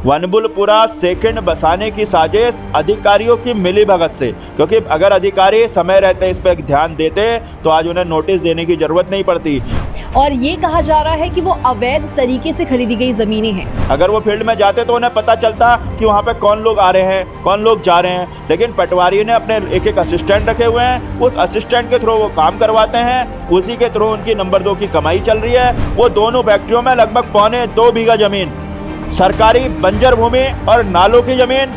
वनबुलपुरा second बसाने की साजिश अधिकारियों की मिलीभगत से, क्योंकि अगर अधिकारी समय रहते इस पर ध्यान देते तो आज उन्हें नोटिस देने की जरूरत नहीं पड़ती। और ये कहा जा रहा है कि वो अवैध तरीके से खरीदी गई जमीनें हैं। अगर वो फील्ड में जाते तो उन्हें पता चलता कि वहाँ पे कौन लोग आ रहे हैं, कौन लोग जा रहे हैं, लेकिन पटवारी ने अपने एक असिस्टेंट रखे हुए हैं, उस असिस्टेंट के थ्रू वो काम करवाते हैं, उसी के थ्रू उनकी नंबर 2 की कमाई चल रही है। वो दोनों फैक्ट्रियों में लगभग 2.25 बीघा जमीन सरकारी बंजर भूमि और नालों की जमीन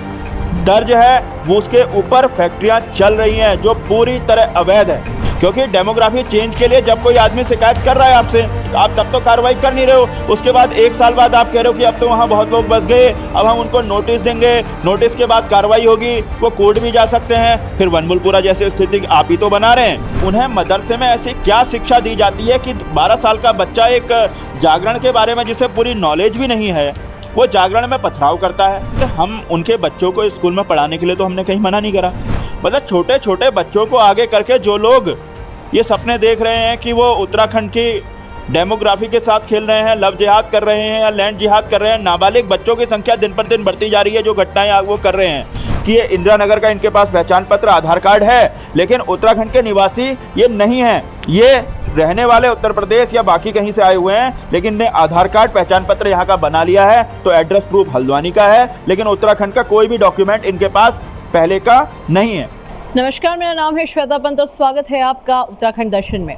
दर्ज है, वो उसके ऊपर फैक्ट्रियां चल रही हैं जो पूरी तरह अवैध है। क्योंकि डेमोग्राफी चेंज के लिए जब कोई आदमी शिकायत कर रहा है आपसे तो आप तब तो कार्रवाई कर नहीं रहे हो, उसके बाद 1 साल बाद आप कह रहे हो कि अब तो वहाँ बहुत लोग बस गए, अब हम उनको नोटिस देंगे, नोटिस के बाद कार्रवाई होगी, वो कोर्ट भी जा सकते हैं। फिर वनबुलपुरा जैसी स्थिति आप ही तो बना रहे हैं। उन्हें मदरसे में ऐसी क्या शिक्षा दी जाती है कि 12 साल का बच्चा एक जागरण के बारे में जिसे पूरी नॉलेज भी नहीं है वो जागरण में पथराव करता है। हम उनके बच्चों को स्कूल में पढ़ाने के लिए तो हमने कहीं मना नहीं करा, मतलब छोटे छोटे बच्चों को आगे करके जो लोग ये सपने देख रहे हैं कि वो उत्तराखंड की डेमोग्राफी के साथ खेल रहे हैं, लव जिहाद कर रहे हैं या लैंड जिहाद कर रहे हैं। नाबालिग बच्चों की संख्या दिन पर दिन बढ़ती जा रही है जो घटनाएं वो कर रहे हैं कि ये इंदिरा नगर का इनके पास पहचान पत्र आधार कार्ड है, लेकिन उत्तराखंड के निवासी ये नहीं है, ये रहने वाले उत्तर प्रदेश या बाकी कहीं से आए हुए हैं, लेकिन ने आधार कार्ड पहचान पत्र यहाँ का बना लिया है तो एड्रेस प्रूफ हल्द्वानी का है, लेकिन उत्तराखंड का कोई भी डॉक्यूमेंट इनके पास पहले का नहीं है। नमस्कार, मेरा नाम है श्वेता पंत और स्वागत है आपका उत्तराखंड दर्शन में।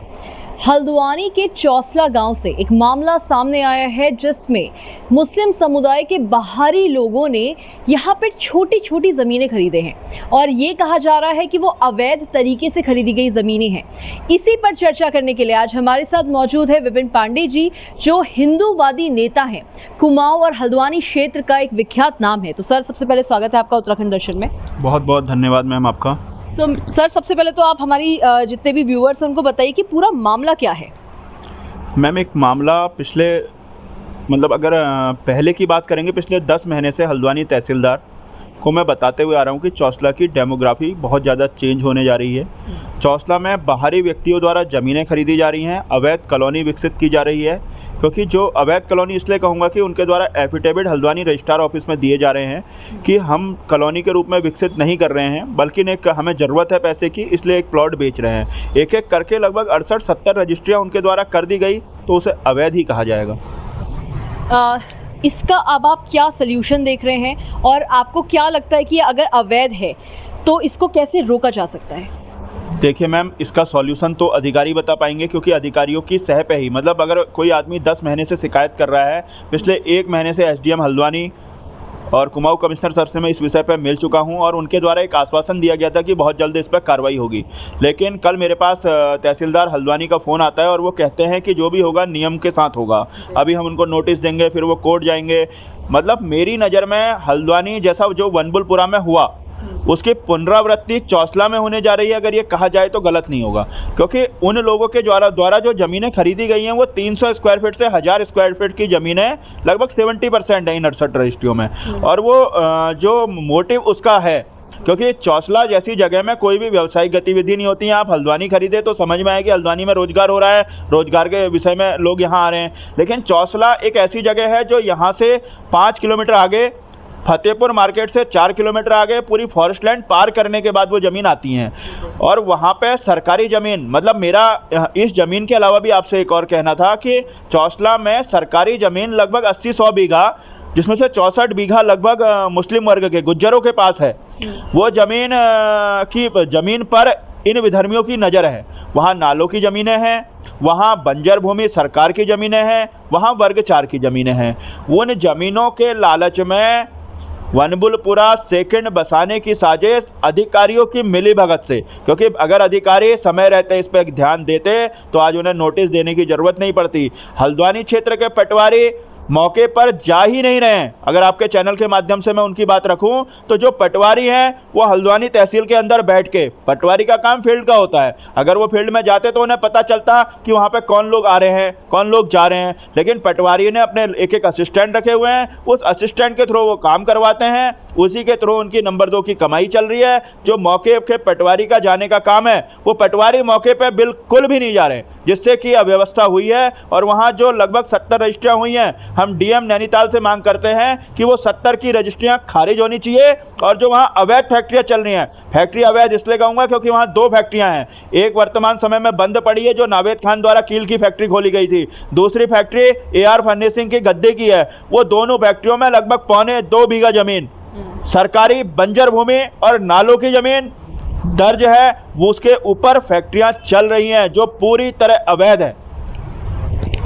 हल्द्वानी के चौसला गांव से एक मामला सामने आया है जिसमें मुस्लिम समुदाय के बाहरी लोगों ने यहाँ पर छोटी छोटी ज़मीनें खरीदे हैं और ये कहा जा रहा है कि वो अवैध तरीके से खरीदी गई ज़मीनें हैं। इसी पर चर्चा करने के लिए आज हमारे साथ मौजूद है विपिन पांडे जी, जो हिंदूवादी नेता हैं, कुमाऊं और हल्द्वानी क्षेत्र का एक विख्यात नाम है। तो सर, सबसे पहले स्वागत है आपका उत्तराखंड दर्शन में। बहुत बहुत धन्यवाद मैम आपका। सर, सबसे पहले तो आप हमारी जितने भी व्यूअर्स हैं उनको बताइए कि पूरा मामला क्या है। मैम, एक मामला पिछले अगर पहले की बात करेंगे, पिछले 10 महीने से हल्द्वानी तहसीलदार को मैं बताते हुए आ रहा हूँ कि चौसला की डेमोग्राफी बहुत ज़्यादा चेंज होने जा रही है। चौसला में बाहरी व्यक्तियों द्वारा ज़मीनें खरीदी जा रही हैं, अवैध कॉलोनी विकसित की जा रही है। क्योंकि जो अवैध कॉलोनी इसलिए कहूँगा कि उनके द्वारा एफिडेविट हल्द्वानी रजिस्ट्रार ऑफिस में दिए जा रहे हैं कि हम कॉलोनी के रूप में विकसित नहीं कर रहे हैं, बल्कि हमें ज़रूरत है पैसे की, इसलिए एक प्लॉट बेच रहे हैं। एक एक करके लगभग 68-70 रजिस्ट्रियाँ उनके द्वारा कर दी गई, तो उसे अवैध ही कहा जाएगा। इसका अब आप क्या सल्यूशन देख रहे हैं और आपको क्या लगता है कि अगर अवैध है तो इसको कैसे रोका जा सकता है? देखिए मैम, इसका सॉल्यूशन तो अधिकारी बता पाएंगे, क्योंकि अधिकारियों की सह पे ही अगर कोई आदमी 10 महीने से शिकायत कर रहा है, पिछले 1 महीने से एसडीएम हल्द्वानी और कुमाऊं कमिश्नर सर से मैं इस विषय पर मिल चुका हूं और उनके द्वारा एक आश्वासन दिया गया था कि बहुत जल्द इस पर कार्रवाई होगी। लेकिन कल मेरे पास तहसीलदार हल्द्वानी का फ़ोन आता है और वो कहते हैं कि जो भी होगा नियम के साथ होगा, अभी हम उनको नोटिस देंगे, फिर वो कोर्ट जाएंगे। मेरी नज़र में हल्द्वानी जैसा जो वनबुलपुरा में हुआ उसकी पुनरावृत्ति चौसला में होने जा रही है, अगर ये कहा जाए तो गलत नहीं होगा। क्योंकि उन लोगों के द्वारा जो ज़मीनें खरीदी गई हैं वो 300 स्क्वायर फीट से 1000 स्क्वायर फीट की ज़मीनें लगभग 70% है इन 68 रजिस्ट्रियों में। और वो जो मोटिव उसका है, क्योंकि चौसला जैसी जगह में कोई भी व्यावसायिक गतिविधि नहीं होती है। आप हल्द्वानी खरीदे तो समझ में आए कि हल्द्वानी में रोजगार हो रहा है, रोजगार के विषय में लोग यहाँ आ रहे हैं, लेकिन चौसला एक ऐसी जगह है जो यहाँ से 5 किलोमीटर आगे, फतेहपुर मार्केट से 4 किलोमीटर आगे पूरी फॉरेस्ट लैंड पार करने के बाद वो ज़मीन आती हैं। और वहाँ पे सरकारी ज़मीन, मेरा इस ज़मीन के अलावा भी आपसे एक और कहना था कि चौसला में सरकारी ज़मीन लगभग 80-100 बीघा, जिसमें से 64 बीघा लगभग मुस्लिम वर्ग के गुज्जरों के पास है। वो ज़मीन पर इन विधर्मियों की नज़र है। वहाँ नालों की ज़मीनें हैं, वहाँ बंजर भूमि सरकार की ज़मीनें हैं, वहाँ वर्ग 4 की ज़मीनें हैं। उन ज़मीनों के लालच में वनबुलपुरा सेकंड बसाने की साजिश अधिकारियों की मिलीभगत से, क्योंकि अगर अधिकारी समय रहते इस पर ध्यान देते तो आज उन्हें नोटिस देने की ज़रूरत नहीं पड़ती। हल्द्वानी क्षेत्र के पटवारी मौके पर जा ही नहीं रहे हैं। अगर आपके चैनल के माध्यम से मैं उनकी बात रखूं तो जो पटवारी हैं वो हल्द्वानी तहसील के अंदर बैठ के, पटवारी का काम फील्ड का होता है, अगर वो फील्ड में जाते तो उन्हें पता चलता कि वहाँ पे कौन लोग आ रहे हैं, कौन लोग जा रहे हैं, लेकिन पटवारी ने अपने एक असिस्टेंट रखे हुए हैं, उस असिस्टेंट के थ्रू वो काम करवाते हैं, उसी के थ्रू उनकी नंबर 2 की कमाई चल रही है। जो मौके के पटवारी का जाने का काम है वो पटवारी मौके पर बिल्कुल भी नहीं जा रहे, जिससे कि अव्यवस्था हुई है। और वहाँ जो लगभग 70 रजिस्ट्रियाँ हुई हैं हम डीएम नैनीताल से मांग करते हैं कि वो 70 की रजिस्ट्रियां खारिज होनी चाहिए और जो वहाँ अवैध फैक्ट्रियाँ चल रही हैं, फैक्ट्री अवैध इसलिए कहूँगा क्योंकि वहाँ 2 फैक्ट्रियाँ हैं। एक वर्तमान समय में बंद पड़ी है जो नावेद खान द्वारा कील की फैक्ट्री खोली गई थी, दूसरी फैक्ट्री AR फर्निशिंग की गद्दे की है। वो दोनों फैक्ट्रियों में लगभग 1.25 बीघा जमीन सरकारी बंजर भूमि और नालों की जमीन दर्ज है, वो उसके ऊपर फैक्ट्रियां चल रही हैं जो पूरी तरह अवैध है।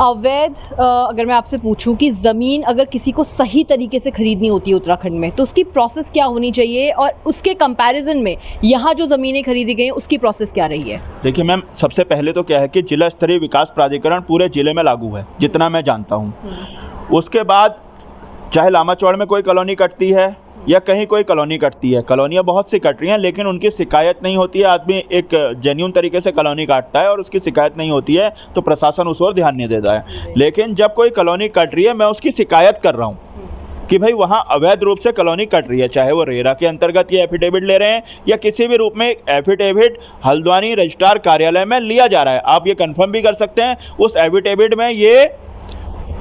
अवैध अगर मैं आपसे पूछूं कि ज़मीन अगर किसी को सही तरीके से खरीदनी होती है उत्तराखंड में तो उसकी प्रोसेस क्या होनी चाहिए और उसके कंपैरिजन में यहाँ जो ज़मीनें खरीदी गई हैं उसकी प्रोसेस क्या रही है? देखिए मैम, सबसे पहले तो क्या है कि जिला स्तरीय विकास प्राधिकरण पूरे जिले में लागू है जितना मैं जानता हूँ। उसके बाद चाहे लामाचौड़ में कोई कॉलोनी कटती है या कहीं कोई कॉलोनी कटती है, कॉलोनियाँ बहुत सी कट रही हैं लेकिन उनकी शिकायत नहीं होती है। आदमी एक जेन्युइन तरीके से कॉलोनी काटता है और उसकी शिकायत नहीं होती है तो प्रशासन उस ओर ध्यान नहीं देता है। लेकिन जब कोई कॉलोनी कट रही है, मैं उसकी शिकायत कर रहा हूँ कि भाई वहाँ अवैध रूप से कॉलोनी कट रही है, चाहे वो रेरा के अंतर्गत ये एफिडेविट ले रहे हैं या किसी भी रूप में एफिडेविट हल्द्वानी रजिस्ट्रार कार्यालय में लिया जा रहा है। आप ये कंफर्म भी कर सकते हैं, उस एफिडेविट में ये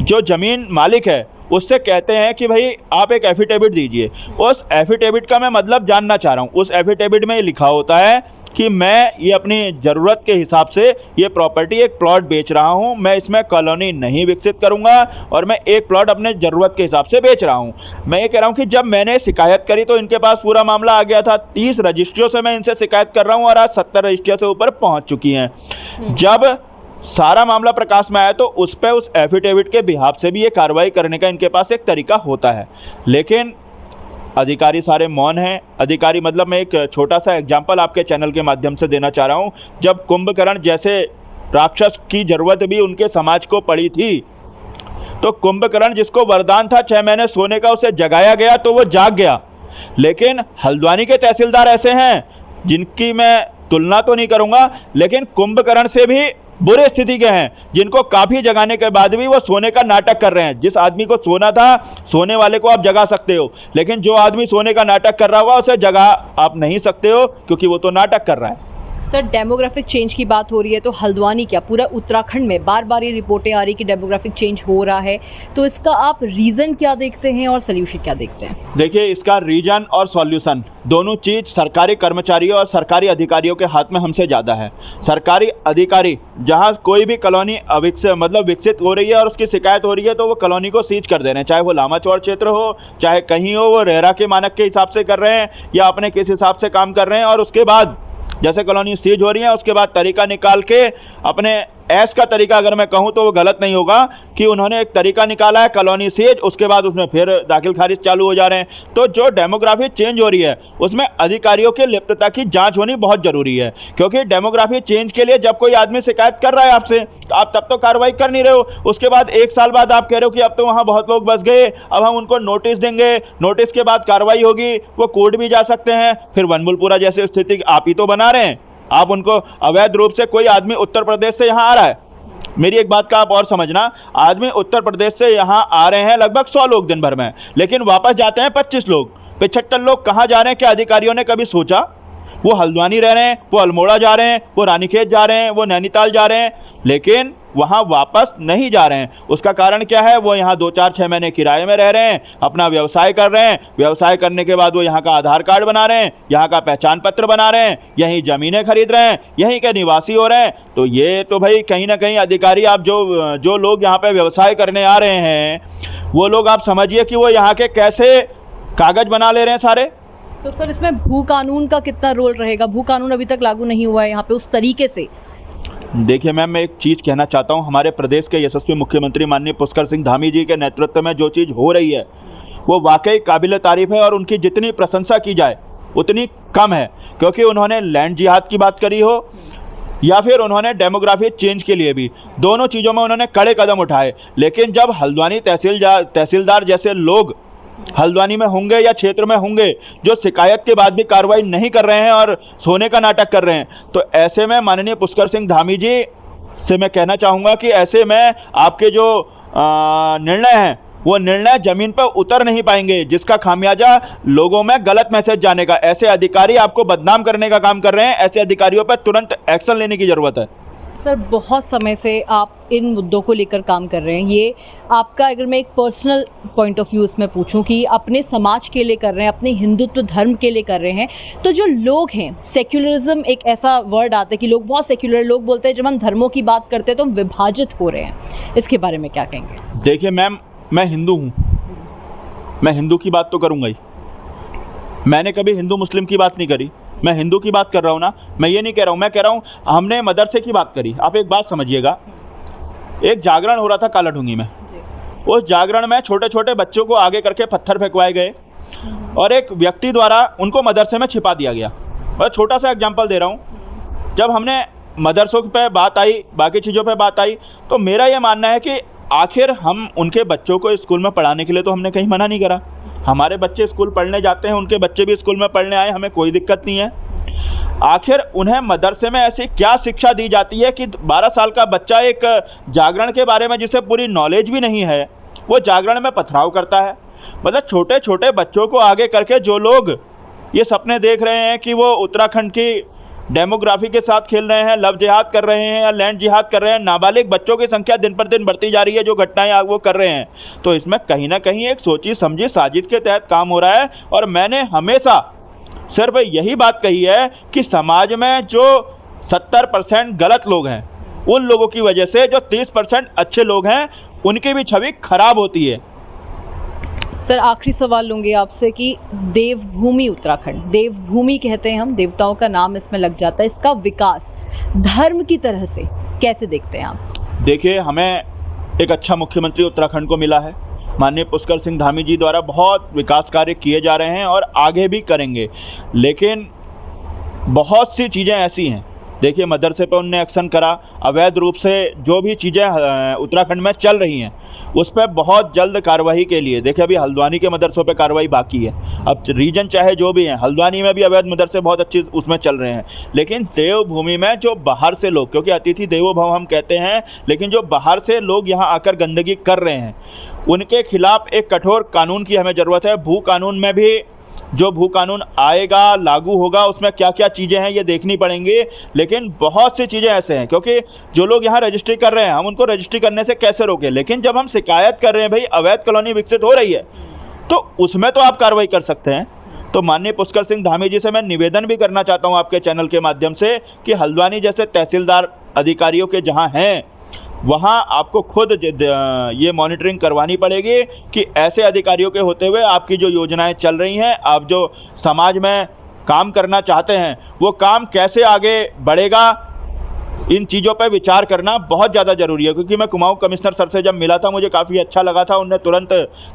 जो ज़मीन मालिक है उससे कहते हैं कि भाई आप एक एफिडेविट दीजिए। उस एफिडेविट का मैं मतलब जानना चाह रहा हूँ। उस एफिडेविट में ये लिखा होता है कि मैं ये अपनी ज़रूरत के हिसाब से ये प्रॉपर्टी एक प्लॉट बेच रहा हूँ, मैं इसमें कॉलोनी नहीं विकसित करूँगा और मैं एक प्लॉट अपने ज़रूरत के हिसाब से बेच रहा हूँ। मैं ये कह रहा हूँ कि जब मैंने शिकायत करी तो इनके पास पूरा मामला आ गया था। 30 रजिस्ट्रियों से मैं इनसे शिकायत कर रहा हूँ और आज 70 रजिस्ट्रियों से ऊपर पहुँच चुकी हैं। जब सारा मामला प्रकाश में आया तो उस पर उस एफिडेविट के बिहाफ से भी ये कार्रवाई करने का इनके पास एक तरीका होता है, लेकिन अधिकारी सारे मौन हैं। अधिकारी मतलब मैं एक छोटा सा एग्जांपल आपके चैनल के माध्यम से देना चाह रहा हूँ। जब कुंभकर्ण जैसे राक्षस की ज़रूरत भी उनके समाज को पड़ी थी तो कुंभकर्ण जिसको वरदान था 6 महीने सोने का, उसे जगाया गया तो वो जाग गया। लेकिन हल्द्वानी के तहसीलदार ऐसे हैं जिनकी मैं तुलना तो नहीं करूँगा लेकिन कुंभकर्ण से भी बुरे स्थिति के हैं, जिनको काफ़ी जगाने के बाद भी वो सोने का नाटक कर रहे हैं। जिस आदमी को सोना था, सोने वाले को आप जगा सकते हो, लेकिन जो आदमी सोने का नाटक कर रहा होगा उसे जगा आप नहीं सकते हो क्योंकि वो तो नाटक कर रहा है। सर, डेमोग्राफिक चेंज की बात हो रही है तो हल्द्वानी क्या पूरा उत्तराखंड में बार बार ये रिपोर्टें आ रही कि डेमोग्राफिक चेंज हो रहा है, तो इसका आप रीज़न क्या देखते हैं और सल्यूशन क्या देखते हैं? देखिए, इसका रीजन और सॉल्यूशन दोनों चीज़ सरकारी कर्मचारियों और सरकारी अधिकारियों के हाथ में हमसे ज़्यादा है। सरकारी अधिकारी जहाँ कोई भी कॉलोनी विकसित हो रही है और उसकी शिकायत हो रही है तो वो कॉलोनी को सीज कर दे रहे हैं, चाहे वो लामाचौड़ क्षेत्र हो चाहे कहीं हो, वो रेरा के मानक के हिसाब से कर रहे हैं या अपने किस हिसाब से काम कर रहे हैं। और उसके बाद जैसे कॉलोनी सीज हो रही है उसके बाद तरीका निकाल के अपने ऐस का तरीका, अगर मैं कहूँ तो वो गलत नहीं होगा, कि उन्होंने एक तरीका निकाला है कॉलोनी सीज, उसके बाद उसमें फिर दाखिल खारिज चालू हो जा रहे हैं। तो जो डेमोग्राफी चेंज हो रही है उसमें अधिकारियों की लिप्तता की जांच होनी बहुत ज़रूरी है, क्योंकि डेमोग्राफी चेंज के लिए जब कोई आदमी शिकायत कर रहा है आपसे तो आप तब तो कार्रवाई कर नहीं रहे हो। उसके बाद 1 साल बाद आप कह रहे हो कि अब तो वहाँ बहुत लोग बस गए, अब हम उनको नोटिस देंगे, नोटिस के बाद कार्रवाई होगी, वो कोर्ट भी जा सकते हैं। फिर वनबुलपुरा जैसी स्थिति आप ही तो बना रहे हैं। आप उनको अवैध रूप से कोई आदमी उत्तर प्रदेश से यहाँ आ रहा है, मेरी एक बात का आप और समझना, आदमी उत्तर प्रदेश से यहाँ आ रहे हैं लगभग 100 लोग दिन भर में, लेकिन वापस जाते हैं 25 लोग। 75 लोग कहाँ जा रहे हैं? क्या अधिकारियों ने कभी सोचा? वो हल्द्वानी रह रहे हैं, वो अल्मोड़ा जा रहे हैं, वो रानीखेत जा रहे हैं, वो नैनीताल जा रहे हैं, लेकिन वहाँ वापस नहीं जा रहे हैं। उसका कारण क्या है? वो यहाँ 2, 4, 6 महीने किराए में रह रहे हैं, अपना व्यवसाय कर रहे हैं, व्यवसाय करने के बाद वो यहाँ का आधार कार्ड बना रहे हैं, यहाँ का पहचान पत्र बना रहे हैं, यहीं ज़मीनें खरीद रहे हैं, यहीं के निवासी हो रहे हैं। तो ये तो भाई कहीं ना कहीं अधिकारी, आप जो लोग यहाँ पे व्यवसाय करने आ रहे हैं वो लोग आप समझिए कि वो यहाँ के कैसे कागज बना ले रहे हैं सारे। तो सर, इसमें भू कानून का कितना रोल रहेगा? भू कानून अभी तक लागू नहीं हुआ है यहाँ पे उस तरीके से। देखिए मैम, मैं एक चीज़ कहना चाहता हूँ, हमारे प्रदेश के यशस्वी मुख्यमंत्री माननीय पुष्कर सिंह धामी जी के नेतृत्व में जो चीज़ हो रही है वो वाकई काबिल तारीफ़ है और उनकी जितनी प्रशंसा की जाए उतनी कम है, क्योंकि उन्होंने लैंड जिहाद की बात करी हो या फिर उन्होंने डेमोग्राफी चेंज के लिए भी, दोनों चीज़ों में उन्होंने कड़े कदम उठाए। लेकिन जब हल्द्वानी तहसीलदार जैसे लोग हल्द्वानी में होंगे या क्षेत्र में होंगे जो शिकायत के बाद भी कार्रवाई नहीं कर रहे हैं और सोने का नाटक कर रहे हैं, तो ऐसे में माननीय पुष्कर सिंह धामी जी से मैं कहना चाहूँगा कि ऐसे में आपके जो निर्णय हैं वो निर्णय ज़मीन पर उतर नहीं पाएंगे, जिसका खामियाजा लोगों में गलत मैसेज जाने का। ऐसे अधिकारी आपको बदनाम करने का काम कर रहे हैं, ऐसे अधिकारियों पर तुरंत एक्शन लेने की ज़रूरत है। सर बहुत समय से आप इन मुद्दों को लेकर काम कर रहे हैं। ये आपका, अगर मैं एक पर्सनल पॉइंट ऑफ व्यू इसमें पूछूं कि अपने समाज के लिए कर रहे हैं, अपने हिंदुत्व धर्म के लिए कर रहे हैं, तो जो लोग हैं, सेक्युलरिज्म एक ऐसा वर्ड आता है कि लोग बहुत सेक्युलर, लोग बोलते हैं जब हम धर्मों की बात करते हैं तो हम विभाजित हो रहे हैं। इसके बारे में क्या कहेंगे? देखिए मैम, मैं हिंदू हूँ, मैं हिंदू की बात तो करूँगा ही। मैंने कभी हिंदू मुस्लिम की बात नहीं करी, मैं हिंदू की बात कर रहा हूँ ना। मैं ये नहीं कह रहा हूँ, मैं कह रहा हूँ हमने मदरसे की बात करी। आप एक बात समझिएगा, एक जागरण हो रहा था कालाढूंगी में, उस जागरण में छोटे छोटे बच्चों को आगे करके पत्थर फेंकवाए गए और एक व्यक्ति द्वारा उनको मदरसे में छिपा दिया गया। और छोटा सा एग्जाम्पल दे रहा हूँ, जब हमने मदरसों पे बात आई, बाकी चीज़ों पे बात आई, तो मेरा ये मानना है कि आखिर हम उनके बच्चों को स्कूल में पढ़ाने के लिए तो हमने कहीं मना नहीं करा। हमारे बच्चे स्कूल पढ़ने जाते हैं, उनके बच्चे भी स्कूल में पढ़ने आए, हमें कोई दिक्कत नहीं है। आखिर उन्हें मदरसे में ऐसी क्या शिक्षा दी जाती है कि 12 साल का बच्चा एक जागरण के बारे में जिसे पूरी नॉलेज भी नहीं है, वो जागरण में पथराव करता है। मतलब छोटे छोटे बच्चों को आगे करके जो लोग ये सपने देख रहे हैं कि वो उत्तराखंड की डेमोग्राफी के साथ खेल रहे हैं, लव जिहाद कर रहे हैं या लैंड जिहाद कर रहे हैं, नाबालिग बच्चों की संख्या दिन पर दिन बढ़ती जा रही है, जो घटनाएं वो कर रहे हैं, तो इसमें कहीं ना कहीं एक सोची समझी साजिश के तहत काम हो रहा है। और मैंने हमेशा सिर्फ यही बात कही है कि समाज में जो 70% गलत लोग हैं, उन लोगों की वजह से जो 30% अच्छे लोग हैं, उनकी भी छवि खराब होती है। सर आखिरी सवाल लूँगी आपसे कि देवभूमि उत्तराखंड, देवभूमि कहते हैं हम, देवताओं का नाम इसमें लग जाता है, इसका विकास धर्म की तरह से कैसे देखते हैं आप? देखिए, हमें एक अच्छा मुख्यमंत्री उत्तराखंड को मिला है। माननीय पुष्कर सिंह धामी जी द्वारा बहुत विकास कार्य किए जा रहे हैं और आगे भी करेंगे, लेकिन बहुत सी चीज़ें ऐसी हैं। देखिए, मदरसे पे उनने एक्शन करा, अवैध रूप से जो भी चीज़ें उत्तराखंड में चल रही हैं उस पर बहुत जल्द कार्रवाई के लिए, देखिए अभी हल्द्वानी के मदरसों पे कार्रवाई बाकी है। अब रीजन चाहे जो भी हैं, हल्द्वानी में भी अवैध मदरसे बहुत अच्छे उसमें चल रहे हैं, लेकिन देवभूमि में जो बाहर से लोग, क्योंकि अतिथि देवो भव हम कहते हैं, लेकिन जो बाहर से लोग यहाँ आकर गंदगी कर रहे हैं, उनके खिलाफ एक कठोर कानून की हमें ज़रूरत है। भू कानून में भी जो भू कानून आएगा, लागू होगा, उसमें क्या क्या चीज़ें हैं ये देखनी पड़ेंगी। लेकिन बहुत सी चीज़ें ऐसे हैं, क्योंकि जो लोग यहाँ रजिस्ट्री कर रहे हैं, हम उनको रजिस्ट्री करने से कैसे रोकें, लेकिन जब हम शिकायत कर रहे हैं भाई अवैध कॉलोनी विकसित हो रही है, तो उसमें तो आप कार्रवाई कर सकते हैं। तो माननीय पुष्कर सिंह धामी जी से मैं निवेदन भी करना चाहता हूँ आपके चैनल के माध्यम से कि हल्द्वानी जैसे तहसीलदार अधिकारियों के जहाँ हैं, वहाँ आपको खुद ये मॉनिटरिंग करवानी पड़ेगी कि ऐसे अधिकारियों के होते हुए आपकी जो योजनाएं चल रही हैं, आप जो समाज में काम करना चाहते हैं, वो काम कैसे आगे बढ़ेगा, इन चीज़ों पर विचार करना बहुत ज़्यादा ज़रूरी है। क्योंकि मैं कुमाऊं कमिश्नर सर से जब मिला था, मुझे काफ़ी अच्छा लगा था, उन्होंने तुरंत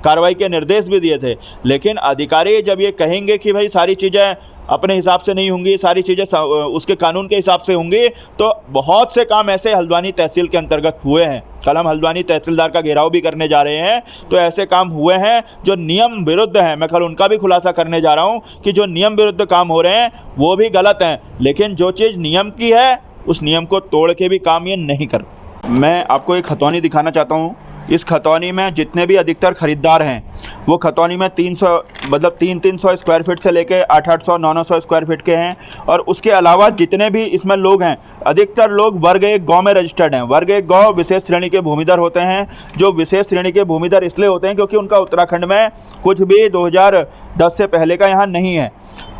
कार्रवाई के निर्देश भी दिए थे। लेकिन अधिकारी जब ये कहेंगे कि भाई सारी चीज़ें अपने हिसाब से नहीं होंगी, सारी चीज़ें उसके कानून के हिसाब से होंगी, तो बहुत से काम ऐसे हल्द्वानी तहसील के अंतर्गत हुए हैं। कल हम हल्द्वानी तहसीलदार का घेराव भी करने जा रहे हैं, तो ऐसे काम हुए हैं जो नियम विरुद्ध हैं। मैं कल उनका भी खुलासा करने जा रहा हूं कि जो नियम विरुद्ध काम हो रहे हैं वो भी गलत हैं, लेकिन जो चीज़ नियम की है उस नियम को तोड़ के भी काम ये नहीं कर। मैं आपको एक खतौनी दिखाना चाहता हूँ। इस खतौनी में जितने भी अधिकतर खरीदार हैं, वो खतौनी में 300 मतलब 300 स्क्वायर फीट से लेके 800 900 स्क्वायर फीट के हैं। और उसके अलावा जितने भी इसमें लोग हैं, अधिकतर लोग वर्ग 1 गौ में रजिस्टर्ड हैं। वर्ग 1 गौ विशेष श्रेणी के भूमिधर होते हैं। जो विशेष श्रेणी के भूमिधर इसलिए होते हैं क्योंकि उनका उत्तराखंड में कुछ भी 2010 से पहले का यहाँ नहीं है।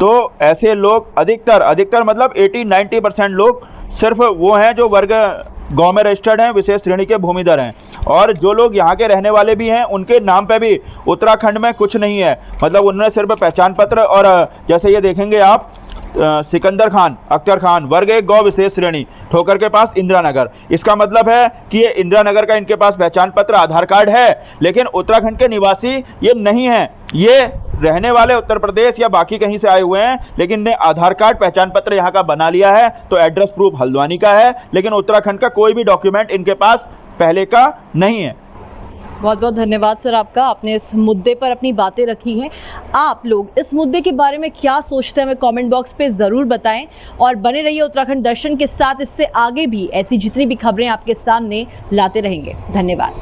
तो ऐसे लोग अधिकतर मतलब 80-90% लोग सिर्फ वो हैं जो वर्ग गौ में रजिस्टर्ड हैं, विशेष श्रेणी के भूमिधर हैं। और जो लोग यहाँ के रहने वाले भी हैं, उनके नाम पे भी उत्तराखंड में कुछ नहीं है। मतलब उन्होंने सिर्फ पहचान पत्र, और जैसे ये देखेंगे आप, सिकंदर खान, अख्तर खान, वर्ग 1 गौ विशेष श्रेणी, ठोकर के पास इंदिरा नगर। इसका मतलब है कि ये इंदिरा नगर का इनके पास पहचान पत्र, आधार कार्ड है, लेकिन उत्तराखंड के निवासी ये नहीं हैं। ये रहने वाले उत्तर प्रदेश या बाकी कहीं से आए हुए हैं, लेकिन ने आधार कार्ड, पहचान पत्र यहाँ का बना लिया है, तो एड्रेस प्रूफ हल्द्वानी का है, लेकिन उत्तराखंड का कोई भी डॉक्यूमेंट इनके पास पहले का नहीं है। बहुत बहुत धन्यवाद सर आपका, आपने इस मुद्दे पर अपनी बातें रखी हैं। आप लोग इस मुद्दे के बारे में क्या सोचते हैं, हमें कमेंट बॉक्स पे ज़रूर बताएं, और बने रहिए उत्तराखंड दर्शन के साथ। इससे आगे भी ऐसी जितनी भी खबरें आपके सामने लाते रहेंगे। धन्यवाद।